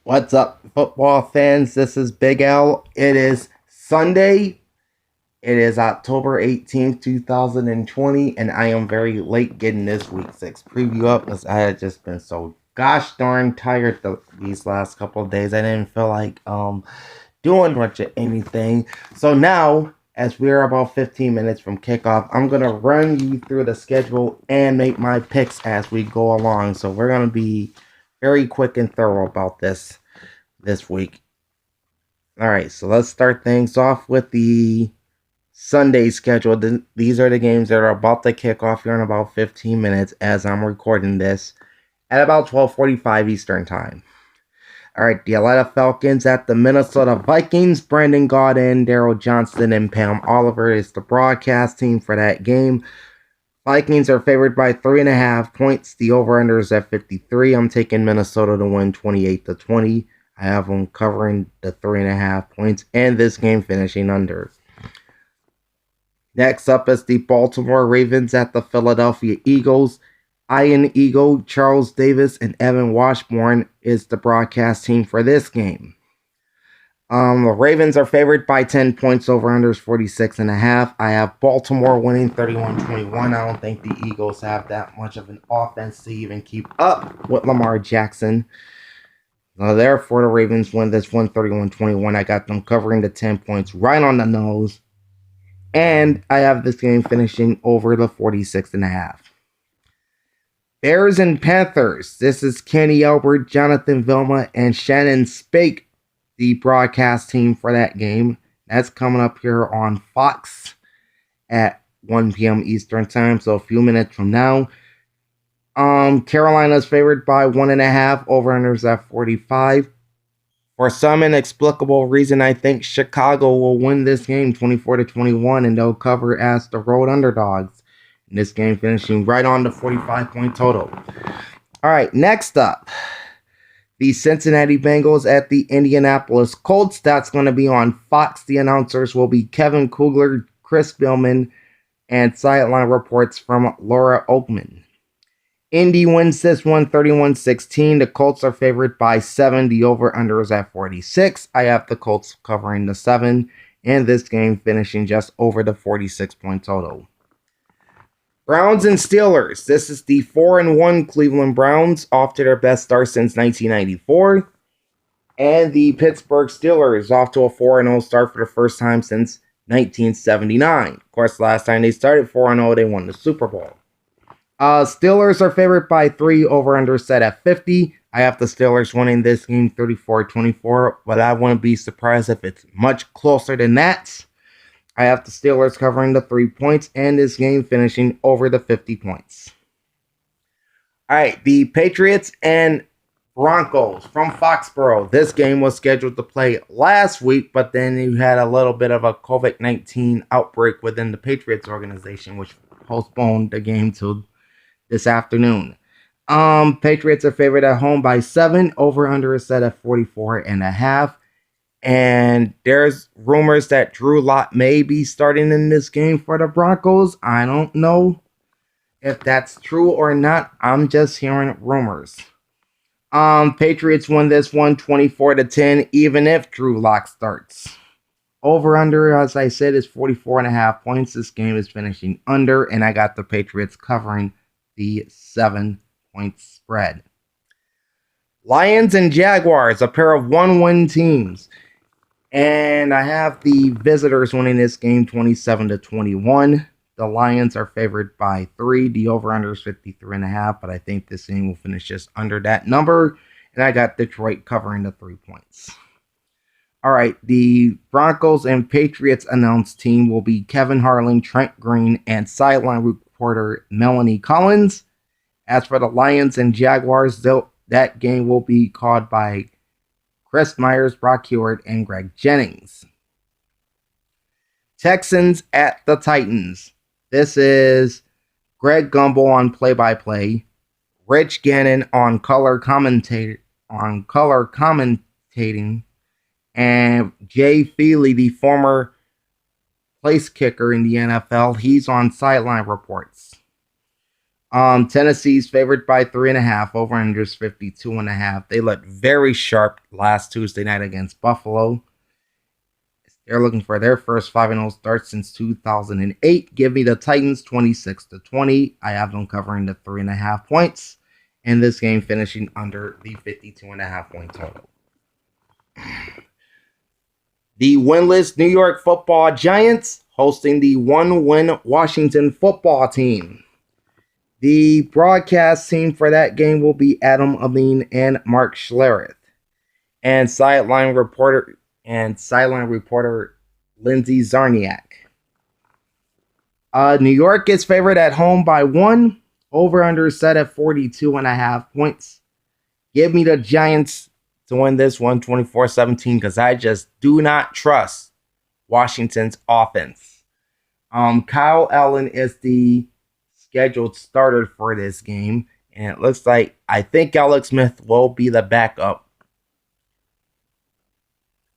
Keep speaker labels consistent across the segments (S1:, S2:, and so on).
S1: What's up, football fans? This is Big L. It is Sunday. It is October 18th, 2020, and I am very late getting this week 6 preview up because I had just been so gosh darn tired these last couple of days. I didn't feel like doing much of anything. So now, as we're about 15 minutes from kickoff, I'm going to run you through the schedule and make my picks as we go along. So we're going to be very quick and thorough about this week. All right, so let's start things off with the Sunday schedule. These are the games that are about to kick off here in about 15 minutes as I'm recording this at about 12:45 Eastern Time. All right, the Atlanta Falcons at the Minnesota Vikings. Brandon Gaudin, Daryl Johnston, and Pam Oliver is the broadcast team for that game. Vikings are favored by 3.5 points. The over-under is at 53. I'm taking Minnesota to win 28-20. I have them covering the 3.5 points and this game finishing under. Next up is the Baltimore Ravens at the Philadelphia Eagles. Ian Eagle, Charles Davis, and Evan Washburn is the broadcast team for this game. The Ravens are favored by 10 points, over unders 46.5. I have Baltimore winning 31-21. I don't think the Eagles have that much of an offense to even keep up with Lamar Jackson. Therefore, the Ravens win this one 31-21. I got them covering the 10 points right on the nose. And I have this game finishing over the 46.5. Bears and Panthers. This is Kenny Albert, Jonathan Vilma, and Shannon Spake, the broadcast team for that game. That's coming up here on Fox at 1 p.m. Eastern Time, so a few minutes from now. Carolina's favored by 1.5, over-unders at 45. For some inexplicable reason, I think Chicago will win this game 24-21, and they'll cover as the road underdogs. And this game finishing right on the 45-point total. All right, next up, the Cincinnati Bengals at the Indianapolis Colts. That's going to be on Fox. The announcers will be Kevin Kugler, Chris Billman, and sideline reports from Laura Oakman. Indy wins this one 31-16. The Colts are favored by 7. The over-under is at 46. I have the Colts covering the 7, and this game finishing just over the 46-point total. Browns and Steelers. This is the 4-1 Cleveland Browns, off to their best start since 1994. And the Pittsburgh Steelers, off to a 4-0 start for the first time since 1979. Of course, last time they started 4-0, they won the Super Bowl. Steelers are favored by 3, over-under set at 50. I have the Steelers winning this game 34-24, but I wouldn't be surprised if it's much closer than that. I have the Steelers covering the 3 points and this game finishing over the 50 points. All right, the Patriots and Broncos from Foxborough. This game was scheduled to play last week, but then you had a little bit of a COVID-19 outbreak within the Patriots organization, which postponed the game to this afternoon. Patriots are favored at home by 7. Over-under is set at 44.5. And there's rumors that Drew Lock may be starting in this game for the Broncos. I don't know if that's true or not. I'm just hearing rumors. Patriots win this one 24-10, even if Drew Lock starts. Over-under, as I said, is 44.5 points. This game is finishing under, and I got the Patriots covering the 7-point spread. Lions and Jaguars, a pair of 1-win teams. And I have the visitors winning this game 27-21. The Lions are favored by 3. The over-under is 53.5, but I think this game will finish just under that number. And I got Detroit covering the 3 points. All right, the Broncos and Patriots announced team will be Kevin Harlan, Trent Green, and sideline reporter Melanie Collins. As for the Lions and Jaguars, that game will be called by Chris Myers, Brock Hewitt, and Greg Jennings. Texans at the Titans. This is Greg Gumbel on play-by-play, Rich Gannon on color commentating, and Jay Feely, the former place kicker in the NFL, he's on sideline reports. Tennessee's favored by 3.5. Over-under is 52.5. They looked very sharp last Tuesday night against Buffalo. They're looking for their first 5-0 start since 2008. Give me the Titans 26-20. I have them covering the 3.5 points. And this game finishing under the 52.5 point total. The winless New York Football Giants hosting the 1-win Washington Football Team. The broadcast team for that game will be Adam Amin and Mark Schlereth. And sideline reporter Lindsey Zarniak. New York is favored at home by 1. Over-under set at 42.5 points. Give me the Giants to win this one 24-17 because I just do not trust Washington's offense. Kyle Allen is the scheduled starter for this game, and it looks like I think Alex Smith will be the backup,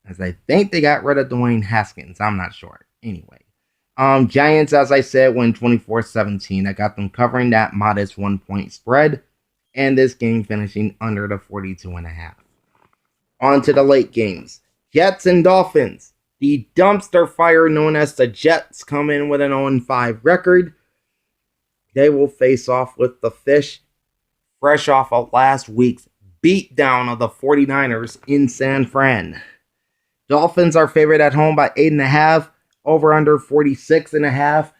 S1: as I think they got rid of Dwayne Haskins. I'm not sure. Anyway, Giants, as I said, win 24-17. I got them covering that modest 1-point spread, and this game finishing under the 42.5. On to the late games. Jets and Dolphins. The dumpster fire known as the Jets come in with an 0-5 record. They will face off with the Fish, fresh off of last week's beatdown of the 49ers in San Fran. Dolphins are favored at home by 8.5, over under 46.5.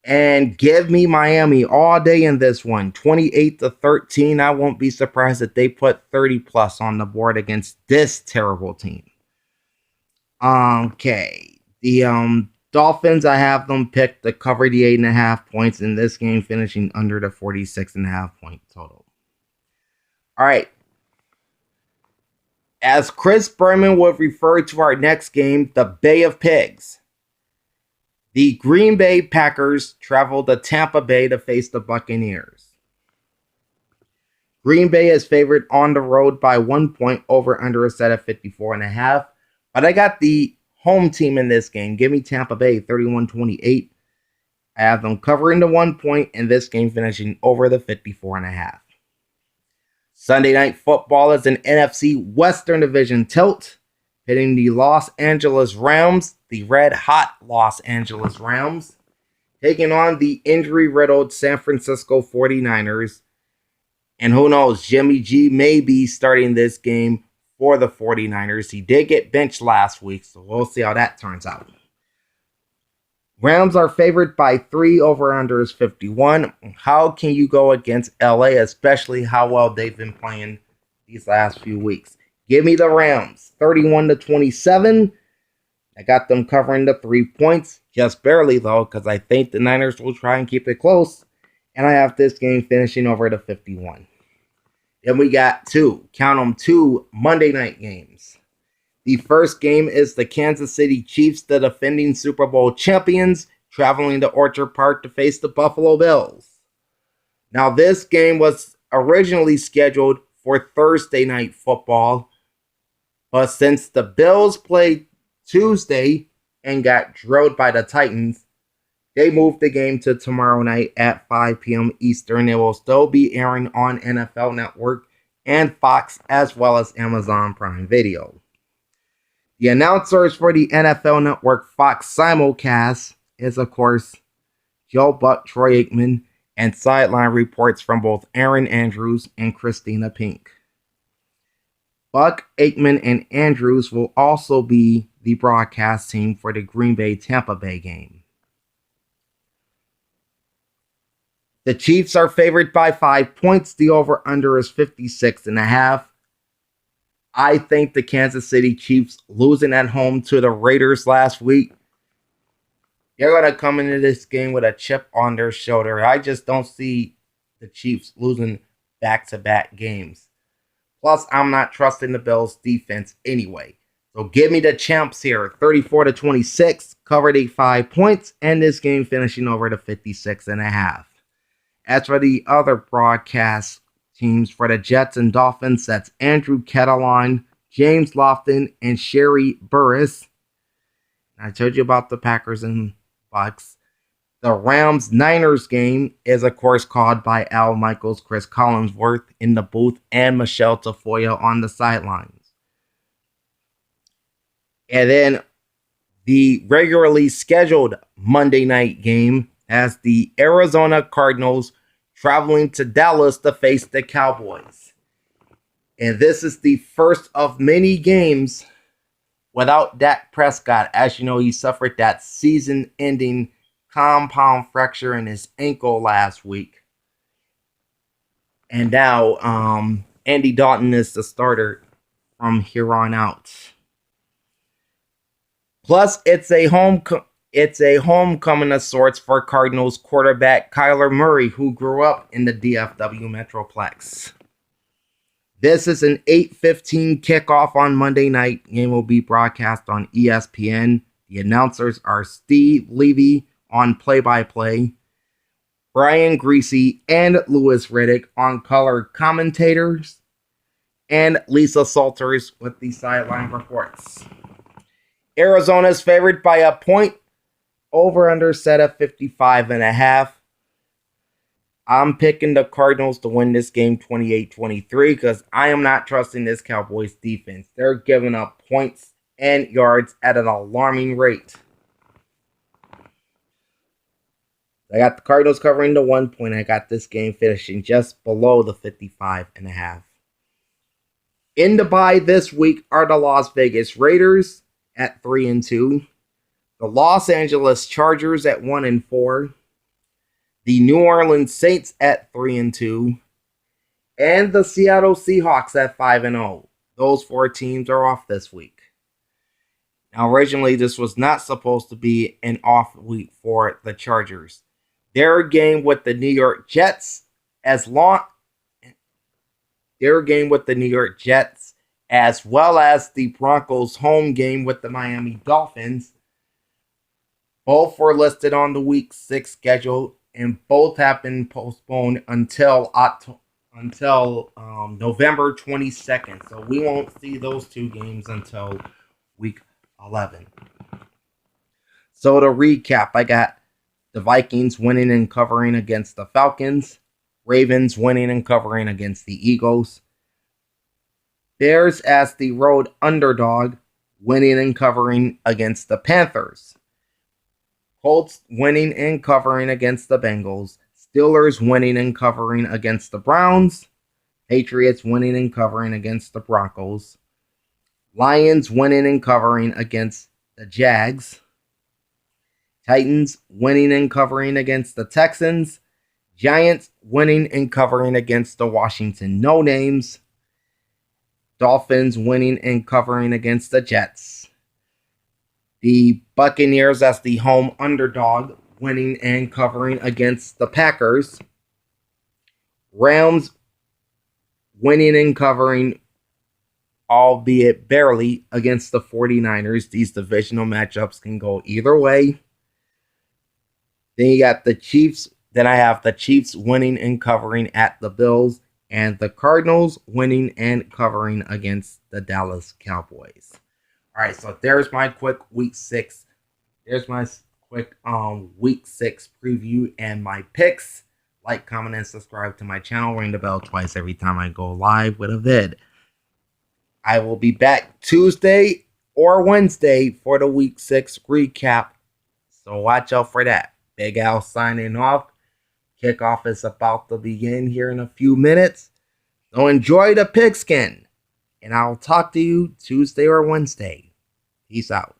S1: And give me Miami all day in this one, 28-13. I won't be surprised if they put 30 plus on the board against this terrible team. Okay, the Dolphins, I have them picked to cover the 8.5 points in this game, finishing under the 46.5 point total. All right. As Chris Berman would refer to our next game, the Bay of Pigs. The Green Bay Packers travel to Tampa Bay to face the Buccaneers. Green Bay is favored on the road by 1 point, over under a set of 54.5. But I got the home team in this game. Give me Tampa Bay 31-28. I have them covering the 1 point in this game, finishing over the 54.5. Sunday Night Football is an NFC Western Division tilt, hitting the Los Angeles Rams, the red-hot Los Angeles Rams, taking on the injury-riddled San Francisco 49ers. And who knows, Jimmy G may be starting this game for the 49ers. He did get benched last week, so we'll see how that turns out. Rams are favored by 3, over-under is 51. How can you go against LA, especially how well they've been playing these last few weeks? Give me the Rams, 31-27. I got them covering the 3 points, just barely though, because I think the Niners will try and keep it close. And I have this game finishing over the 51. Then we got two Monday night games. The first game is the Kansas City Chiefs, the defending Super Bowl champions, traveling to Orchard Park to face the Buffalo Bills. Now, this game was originally scheduled for Thursday night football, but since the Bills played Tuesday and got drilled by the Titans, they moved the game to tomorrow night at 5 p.m. Eastern. It will still be airing on NFL Network and Fox, as well as Amazon Prime Video. The announcers for the NFL Network Fox simulcast is, of course, Joe Buck, Troy Aikman, and sideline reports from both Aaron Andrews and Christina Pink. Buck, Aikman, and Andrews will also be the broadcast team for the Green Bay-Tampa Bay game. The Chiefs are favored by 5 points. The over-under is 56.5. I think the Kansas City Chiefs losing at home to the Raiders last week, they're going to come into this game with a chip on their shoulder. I just don't see the Chiefs losing back-to-back games. Plus, I'm not trusting the Bills' defense anyway. So give me the champs here. 34-26, covered at 5 points, and this game finishing over to 56.5. As for the other broadcast teams for the Jets and Dolphins, that's Andrew Cataline, James Lofton, and Sherry Burris. I told you about the Packers and Bucks. The Rams-Niners game is, of course, called by Al Michaels, Chris Collinsworth in the booth, and Michelle Tafoya on the sidelines. And then the regularly scheduled Monday night game has the Arizona Cardinals traveling to Dallas to face the Cowboys. And this is the first of many games without Dak Prescott. As you know, he suffered that season-ending compound fracture in his ankle last week. And now Andy Dalton is the starter from here on out. Plus, it's a homecoming of sorts for Cardinals quarterback Kyler Murray, who grew up in the DFW Metroplex. This is an 8:15 kickoff on Monday night. Game will be broadcast on ESPN. The announcers are Steve Levy on play-by-play, Brian Greasy and Louis Riddick on color commentators, and Lisa Salters with the sideline reports. Arizona is favored by a point. Over-under set at 55.5. I'm picking the Cardinals to win this game 28-23 because I am not trusting this Cowboys defense. They're giving up points and yards at an alarming rate. I got the Cardinals covering the 1 point. I got this game finishing just below the 55.5. In the bye this week are the Las Vegas Raiders at 3-2, the Los Angeles Chargers at 1-4, the New Orleans Saints at 3-2, and the Seattle Seahawks at 5-0. Those four teams are off this week. Now, originally, this was not supposed to be an off week for the Chargers. Their game with the New York Jets, as well as the Broncos' home game with the Miami Dolphins, both were listed on the Week 6 schedule, and both have been postponed until November 22nd. So we won't see those two games until Week 11. So to recap, I got the Vikings winning and covering against the Falcons, Ravens winning and covering against the Eagles, Bears as the road underdog, winning and covering against the Panthers, Colts winning and covering against the Bengals, Steelers winning and covering against the Browns, Patriots winning and covering against the Broncos, Lions winning and covering against the Jags, Titans winning and covering against the Texans, Giants winning and covering against the Washington No-Names, Dolphins winning and covering against the Jets, the Buccaneers as the home underdog winning and covering against the Packers, Rams winning and covering, albeit barely, against the 49ers. These divisional matchups can go either way. Then you got the Chiefs. Then I have the Chiefs winning and covering at the Bills, and the Cardinals winning and covering against the Dallas Cowboys. All right, so there's my quick Week 6. There's my quick Week 6 preview and my picks. Like, comment, and subscribe to my channel. Ring the bell twice every time I go live with a vid. I will be back Tuesday or Wednesday for the Week 6 recap, so watch out for that. Big Al signing off. Kickoff is about to begin here in a few minutes. So enjoy the pigskin. And I'll talk to you Tuesday or Wednesday. Peace out.